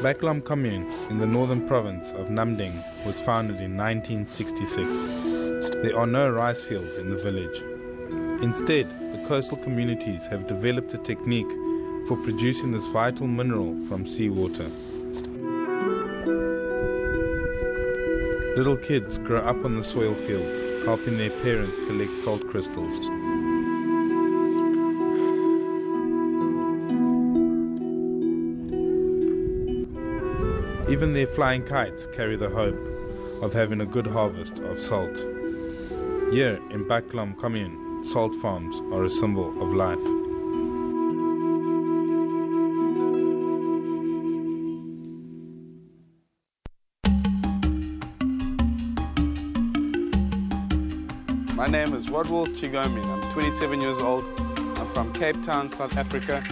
Bach Long commune in the northern province of Nam Dinh was founded in 1966. There are no rice fields in the village. Instead, the coastal communities have developed a technique for producing this vital mineral from seawater. Little kids grow up on the soil fields, helping their parents collect salt crystals. Even their flying kites carry the hope of having a good harvest of salt. Here in Bach Long commune, salt farms are a symbol of life. My name is Rodwell Chigomin. I'm 27 years old. I'm from Cape Town, South Africa,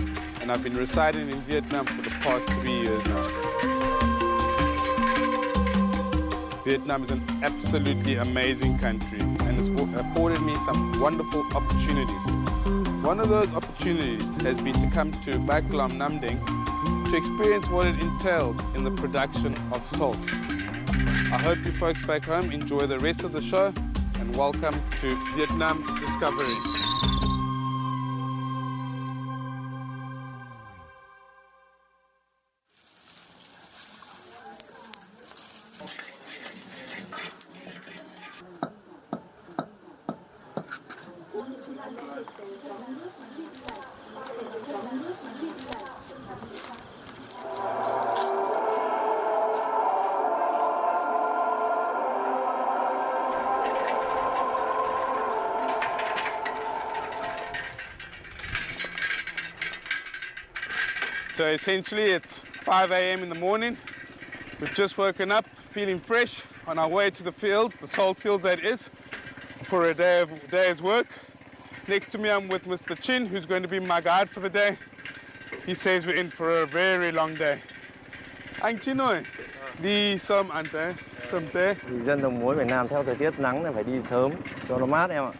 and I've been residing in Vietnam for the past 3 years now. Vietnam is an absolutely amazing country and it's afforded me some wonderful opportunities. One of those opportunities has been to come to Bach Long Nam Dinh to experience what it entails in the production of salt. I hope you folks back home enjoy the rest of the show and welcome to Vietnam Discovery. So essentially it's 5 a.m. in the morning. We've just woken up, feeling fresh, on our way to the fields, the salt fields that is, for a day's work. Next to me I'm with Mr. Chin, who's going to be my guide for the day. He says we're in for a very long day. Anh Chin ơi, đi sớm anh thế, sớm thế. Dân đồng muối Việt Nam theo thời tiết nắng là phải đi sớm cho nó mát em ạ.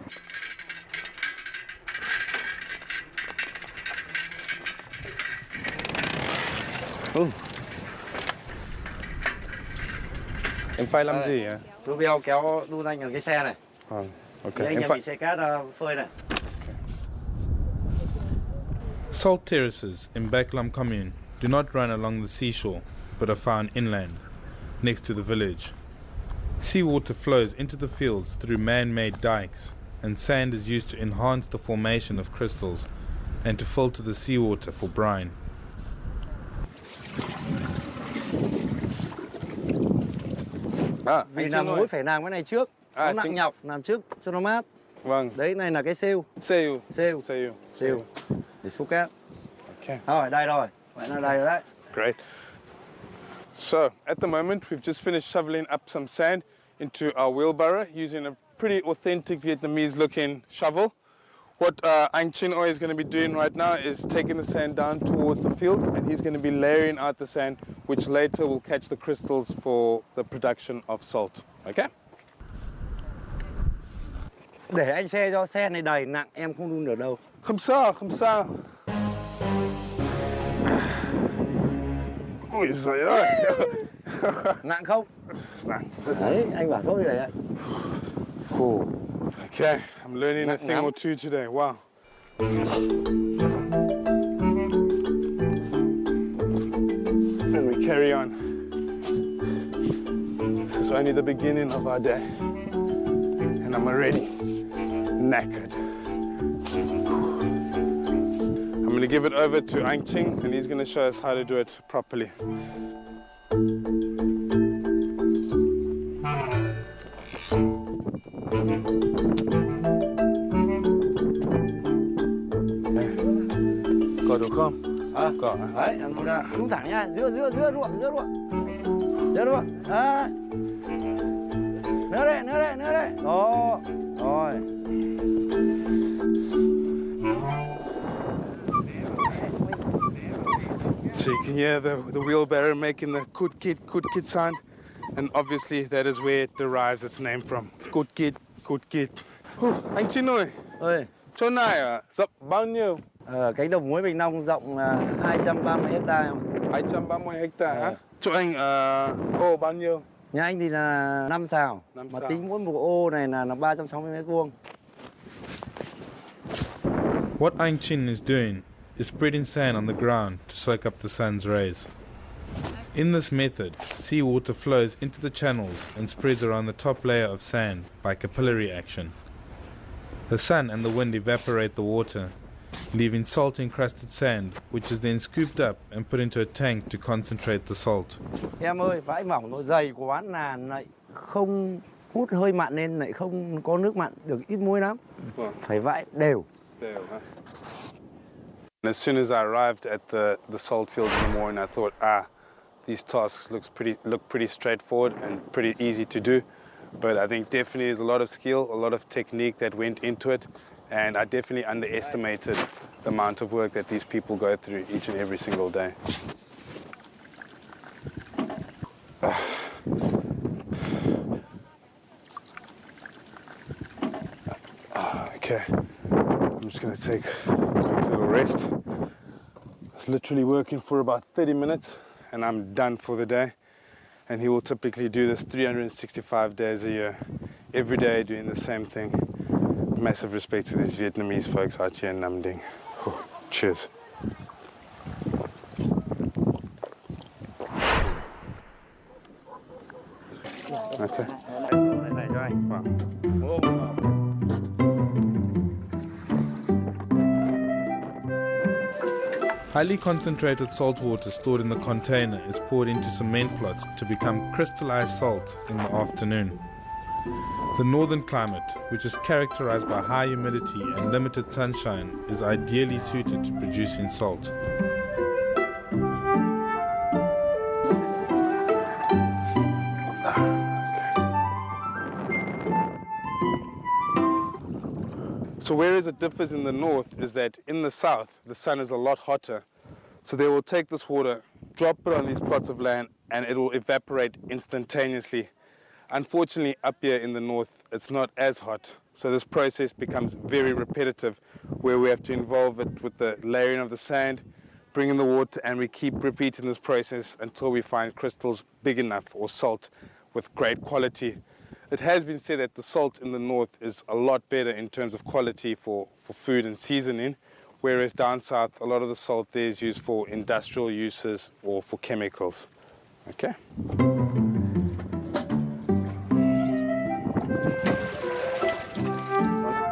Em phải làm gì ạ? Chú Beo kéo đu anh ở cái xe này. Okay. Anh em bị xe cát phơi này. Salt terraces in Bach Long commune do not run along the seashore, but are found inland, next to the village. Seawater flows into the fields through man-made dikes, and sand is used to enhance the formation of crystals and to filter the seawater for brine. Vì làm muối phải làm cái này trước, nó nặng nhọc, làm trước cho nó mát. Vâng. Đấy, này là cái xêu. Xêu. Để xúc cát. Okay. Rồi, đây rồi. Vậy là đây rồi đấy. Great. So, at the moment, we've just finished shoveling up some sand into our wheelbarrow using a pretty authentic Vietnamese-looking shovel. What Anh Chin Oi is going to be doing right now is taking the sand down towards the field, and he's going to be layering out the sand, which later will catch the crystals for the production of salt. Okay? Để anh xe cho xe này đầy nặng, em không đun được đâu. Không sao. Ôi giời ơi. Nặng không? Nặng. Đấy, anh bảo thôi đấy. Cool. Okay, I'm learning a thing or two today. Wow. And we carry on. This is only the beginning of our day. And I'm already knackered. I'm going to give it over to Anh Ching, and he's going to show us how to do it properly. Có được không? Có. Đấy, em ra, đúng thẳng nha, giữa ruộng. Đấy. Nữa đây. Đó, rồi. So you can hear the wheelbarrow making the kut kit sound, and obviously that is where it derives its name from. Kut kit. Anh Chin ơi. Ơi. Chỗ này rộng bao nhiêu? Cánh đồng muối Bình Long rộng 230 hectare. 230 hectare hả? Chỗ anh ô bao nhiêu? Nhà anh thì là 5 sào, Năm mà sào. tính mỗi một ô này là 360 mét vuông. What Anh Chin is doing is spreading sand on the ground to soak up the sun's rays. In this method, seawater flows into the channels and spreads around the top layer of sand by capillary action. The sun and the wind evaporate the water, leaving salt-encrusted sand, which is then scooped up and put into a tank to concentrate the salt. Em ơi, vãi mỏng nó dày quá là lại không hút hơi mặn nên lại không có nước mặn, được ít muối lắm. Phải vãi đều. As soon as I arrived at the salt fields in the morning, I thought, these tasks look pretty straightforward and pretty easy to do. But I think definitely there's a lot of skill, a lot of technique that went into it, and I definitely underestimated the amount of work that these people go through each and every single day. Okay, I'm just going to take a quick little rest. I was literally working for about 30 minutes and I'm done for the day. And he will typically do this 365 days a year, every day doing the same thing. Massive respect to these Vietnamese folks out here in Nam Dinh. Cheers. Okay. Này cho anh. Wow. Highly concentrated salt water stored in the container is poured into cement plots to become crystallized salt in the afternoon. The northern climate, which is characterized by high humidity and limited sunshine, is ideally suited to producing salt. So whereas it differs in the north is that in the south, the sun is a lot hotter. So they will take this water, drop it on these plots of land, and it will evaporate instantaneously. Unfortunately, up here in the north, it's not as hot. So this process becomes very repetitive, where we have to involve it with the layering of the sand, bring in the water, and we keep repeating this process until we find crystals big enough or salt with great quality. It has been said that the salt in the north is a lot better in terms of quality for food and seasoning, whereas down south, a lot of the salt there is used for industrial uses or for chemicals. Okay?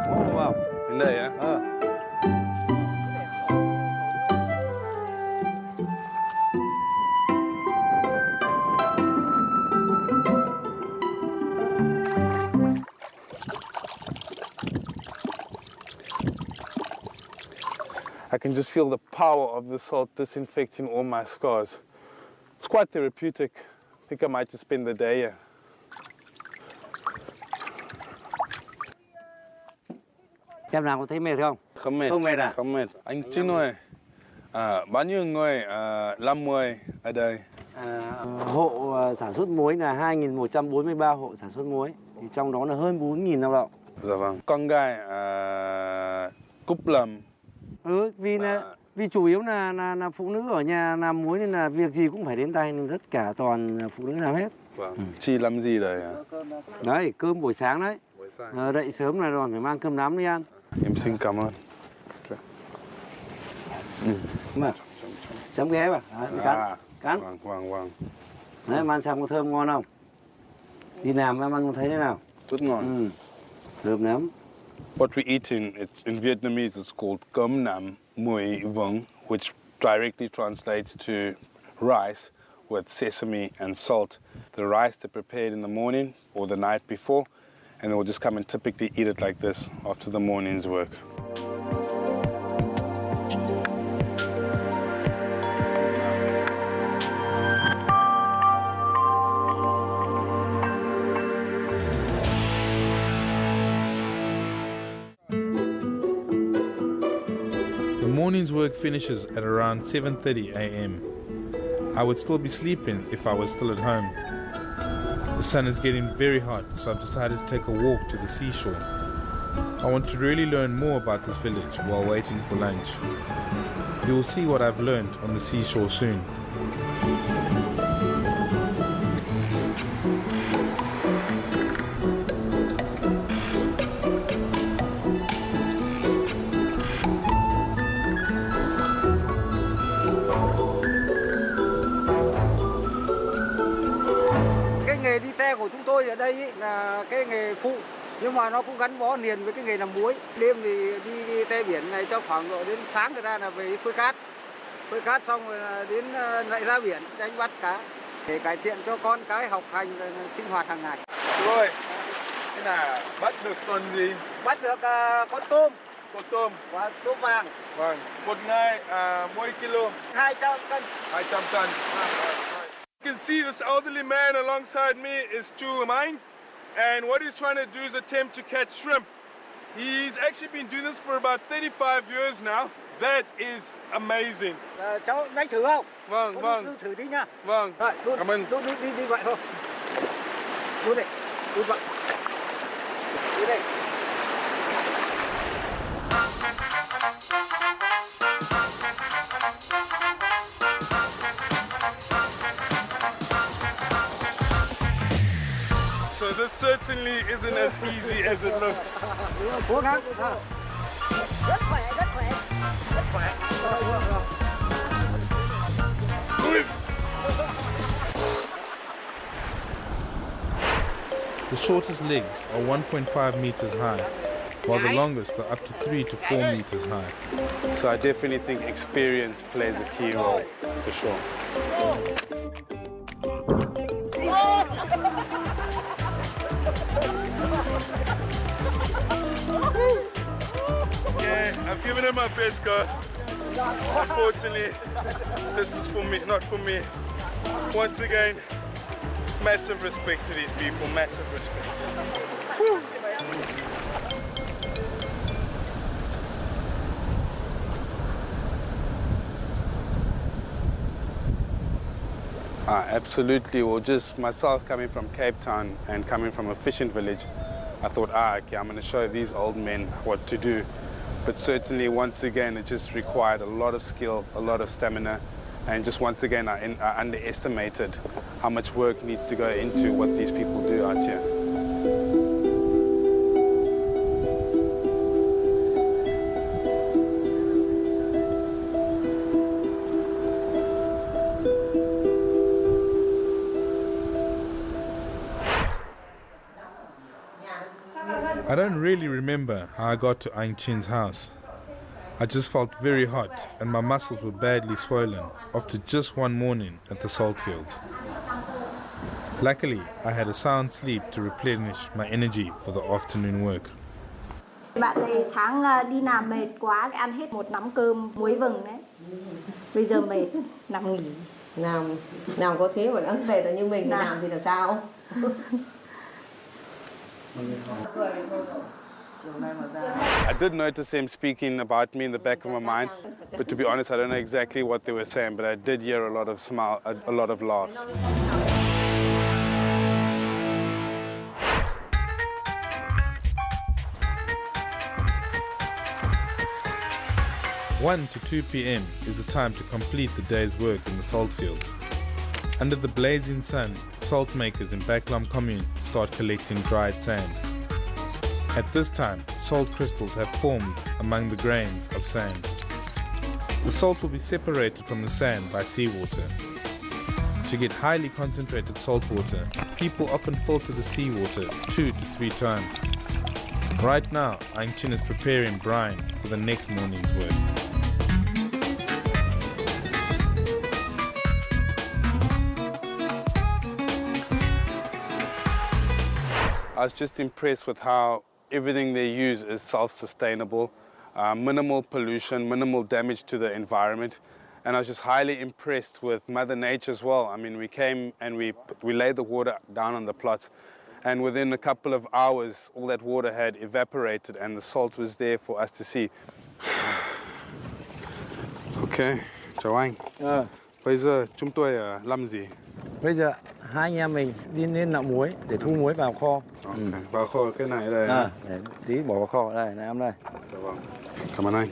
Oh, wow. In there, yeah? I can just feel the power of the salt disinfecting all my scars. It's quite therapeutic. I think I might just spend the day here. Em nào có thấy mệt không? Không mệt. Không mệt à? Không mệt. Anh Trinh ơi, bao nhiêu người làm muối ở đây? Hộ sản xuất muối là 2.143 hộ sản xuất muối. Thì trong đó là hơn 4.000 lao động. Dạ vâng. Con gái Cúc Lâm. Vì chủ yếu là phụ nữ ở nhà làm muối nên là việc gì cũng phải đến tay nên tất cả toàn phụ nữ làm hết. Vâng. Chị làm gì đây? Đấy, cơm buổi sáng đấy. Dậy sớm là còn phải mang cơm nắm đi ăn. Em xin cảm ơn. Mà chấm ghé vào, cắn. Vâng. Đấy, ăn xong có thơm ngon không? Đi làm em ăn thấy thế nào? Rất ngon. Thơm lắm. What we're eating, it's in Vietnamese, it's called cơm nam muối vừng, which directly translates to rice with sesame and salt. The rice they're prepared in the morning or the night before, and they will just come and typically eat it like this after the morning's work. The morning's work finishes at around 7:30 a.m. I would still be sleeping if I was still at home. The sun is getting very hot, so I've decided to take a walk to the seashore. I want to really learn more about this village while waiting for lunch. You will see what I've learned on the seashore soon. nghề đi te của chúng tôi ở đây ý, là cái nghề phụ, nhưng mà nó cũng gắn bó liền với cái nghề làm muối. Đêm thì đi te biển này cho khoảng độ đến sáng rồi ra là về phơi cát xong rồi là đến lại ra biển đánh bắt cá để cải thiện cho con cái học hành sinh hoạt hàng ngày. Rồi, thế là bắt được con gì? Bắt được con tôm. Con tôm. Và tôm vàng. Vâng, một ngày mỗi kilo. 200 cân. 200 cân. You can see this elderly man alongside me is Chu Mine, and what he's trying to do is attempt to catch shrimp. He's actually been doing this for about 35 years now. That is amazing. Cháu đánh thử không? Vâng, vâng. Thử tí nha. Vâng. Rồi, Cảm ơn. Đi vậy thôi. Đi đây. Đi vậy. Đi đây. So this certainly isn't as easy as it looks. Cố gắng. Rất khỏe, rất khỏe. Rất khỏe. The shortest legs are 1.5 meters high, while the longest are up to 3 to 4 meters high. So I definitely think experience plays a key role, for sure. Yeah, I've given it my best, God. Unfortunately, this is for me, not for me. Once again, massive respect to these people, massive respect. Absolutely. Well, just myself coming from Cape Town and coming from a fishing village, I thought, okay, I'm going to show these old men what to do. But certainly, once again, it just required a lot of skill, a lot of stamina, and just once again, I underestimated how much work needs to go into what these people do out here. I don't really remember how I got to Aung Chin's house. I just felt very hot and my muscles were badly swollen after just one morning at the salt fields. Luckily, I had a sound sleep to replenish my energy for the afternoon work. Bạn này sáng đi làm mệt quá, ăn hết một nắm cơm muối vừng đấy. Bây giờ mệt, nằm nghỉ. Nào có thế mà đã về là như mình làm thì làm sao? I did notice them speaking about me in the back of my mind, but to be honest, I don't know exactly what they were saying, but I did hear a lot of laughs. One to 2 p.m. is the time to complete the day's work in the salt field. Under the blazing sun, salt makers in Bach Long commune start collecting dried sand. At this time, salt crystals have formed among the grains of sand. The salt will be separated from the sand by seawater. To get highly concentrated salt water, people often filter the seawater 2 to 3 times. Right now, Aung Chin is preparing brine for the next morning's work. I was just impressed with how everything they use is self-sustainable, minimal pollution, minimal damage to the environment. And I was just highly impressed with Mother Nature as well. I mean, we came and we laid the water down on the plots, and within a couple of hours, all that water had evaporated and the salt was there for us to see. Okay, chào anh. Bây giờ chúng tôi làm gì? Bây giờ hai anh em mình đi lên nạo muối để thu muối vào kho. Vào kho cái này đây. Để tí bỏ vào kho đây, này em đây. Cảm ơn anh.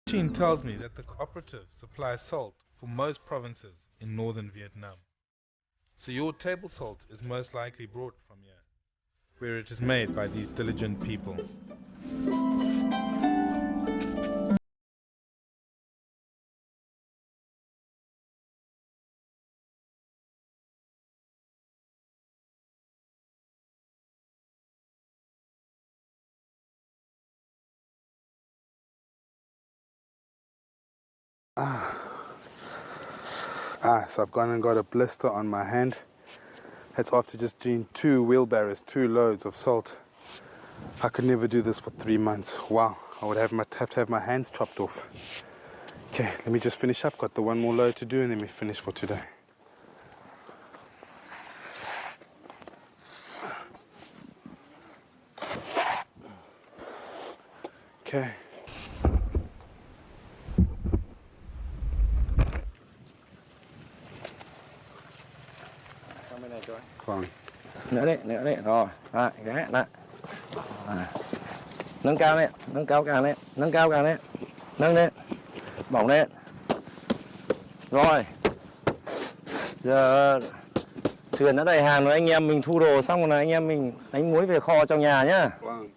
Chin tells me that the cooperative supplies salt for most provinces in northern Vietnam. So your table salt is most likely brought from here, where it is made by these diligent people. So I've gone and got a blister on my hand. That's after just doing 2 wheelbarrows, 2 loads of salt. I could never do this for 3 months. Wow, I would have to have my hands chopped off. Okay, let me just finish up. Got the 1 more load to do and then we finish for today. Okay. Vâng. Nữa đấy, rồi, ghé, lại. Nâng cao lên, nâng cao càng lên, nâng lên, bỏng lên. Rồi, giờ thuyền đã đầy hàng rồi, anh em mình thu đồ xong rồi anh em mình đánh muối về kho trong nhà nhá. Vâng.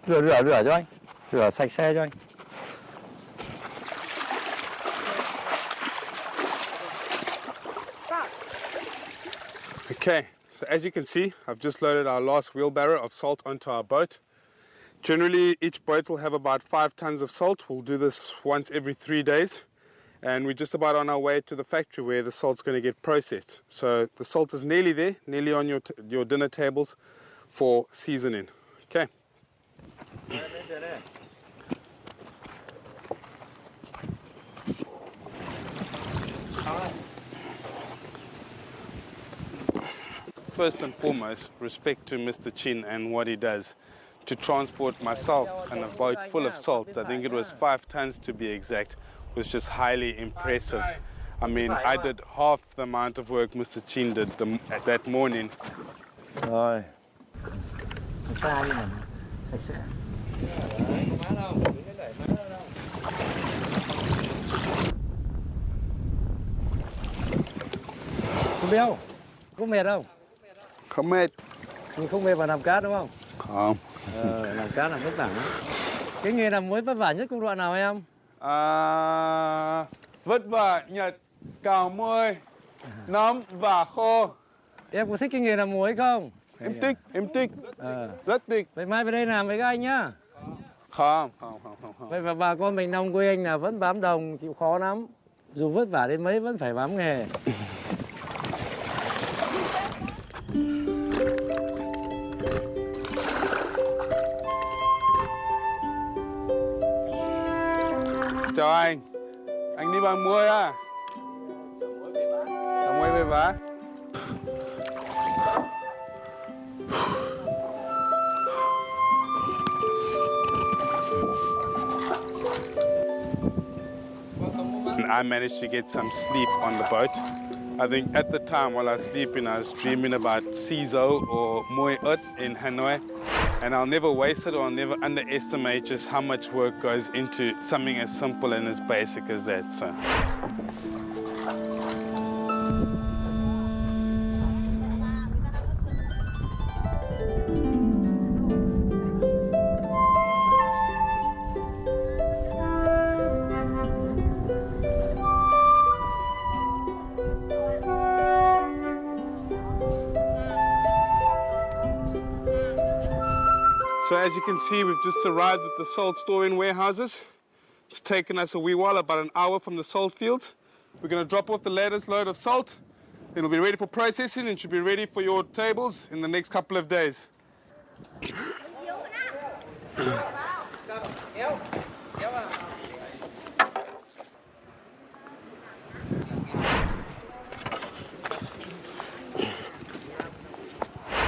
Rửa cho anh, rửa sạch xe cho anh. Okay, so as you can see, I've just loaded our last wheelbarrow of salt onto our boat. Generally, each boat will have about 5 tons of salt. We'll do this once every 3 days. And we're just about on our way to the factory where the salt's going to get processed. So the salt is nearly there, nearly on your dinner tables for seasoning. Okay. First and foremost, respect to Mr. Chin and what he does. To transport myself and a boat full of salt, I think it was 5 tons to be exact, was just highly impressive. I mean, I did half the amount of work Mr. Chin did that morning. Rồi. Xa đi mà, sạch sẽ. Cô Béo, có mệt không? Không mệt. Mình không mệt vào làm cát đúng không? Không. Làm cát là vất vả lắm. Cái nghề làm muối vất vả nhất công đoạn nào em? Vất vả nhặt, cào muối, nóng và khô. Em có thích cái nghề làm muối không? Em thích. Rất thích. Vậy mai về đây làm với các anh nhá. Không. Vậy và bà con mình nông quê anh là vẫn bám đồng, chịu khó lắm. Dù vất vả đến mấy vẫn phải bám nghề. Chào anh đi bằng muối à? Chào muối về vá. I managed to get some sleep on the boat. I think at the time while I was sleeping, I was dreaming about Sizo or Mui Ut in Hanoi. And I'll never waste it or I'll never underestimate just how much work goes into something as simple and as basic as that. So. So as you can see, we've just arrived at the salt storing warehouses. It's taken us a wee while, about an hour from the salt fields. We're going to drop off the latest load of salt. It'll be ready for processing and should be ready for your tables in the next couple of days.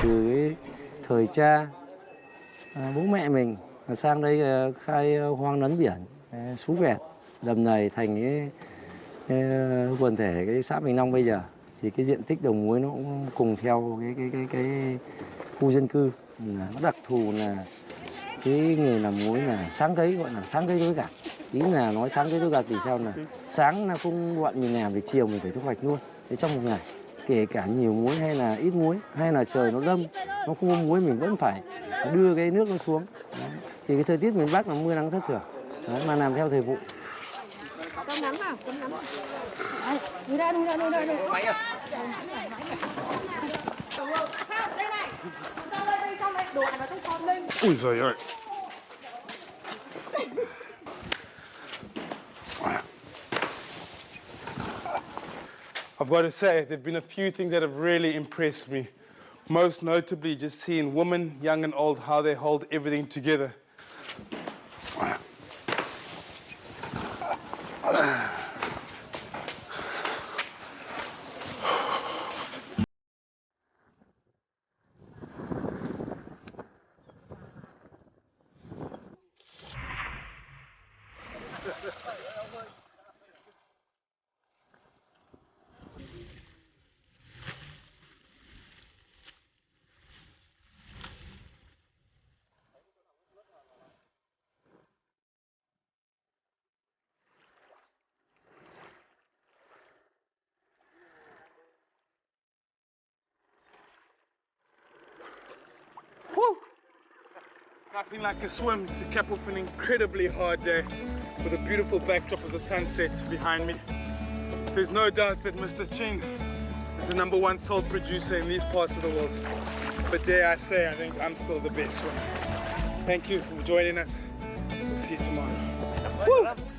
Từ cái thời cha bố mẹ mình sang đây khai hoang lấn biển, Sú Vẹt, Đầm Nầy thành cái quần thể cái xã Bình Long bây giờ, thì cái diện tích đồng muối nó cũng cùng theo cái khu dân cư. Nó đặc thù là Cái nghề làm muối là sáng cấy, gọi là sáng cấy dối gặt. Ý là nói sáng cấy dối gặt thì sao là sáng là không bọn mình làm, về chiều mình phải thu hoạch luôn. Thế trong một ngày, kể cả nhiều muối hay là ít muối, hay là trời nó râm, nó không có muối mình vẫn phải đưa cái nước nó xuống. Đấy. Thì cái thời tiết miền Bắc là mưa nắng thất thường. Đấy, mà làm theo thời vụ. Cơm nắm vào, cơm nắm. Đi đây. Máy à? Đây này. Trong đây, đồ ăn nó không con lên. Ui giời ơi. I've got to say, there have been a few things that have really impressed me. Most notably, just seeing women, young and old, how they hold everything together. Nothing like a swim to cap off an incredibly hard day with a beautiful backdrop of the sunset behind me. There's no doubt that Mr. Ching is the #1 salt producer in these parts of the world. But dare I say, I think I'm still the best one. Thank you for joining us. We'll see you tomorrow. Woo!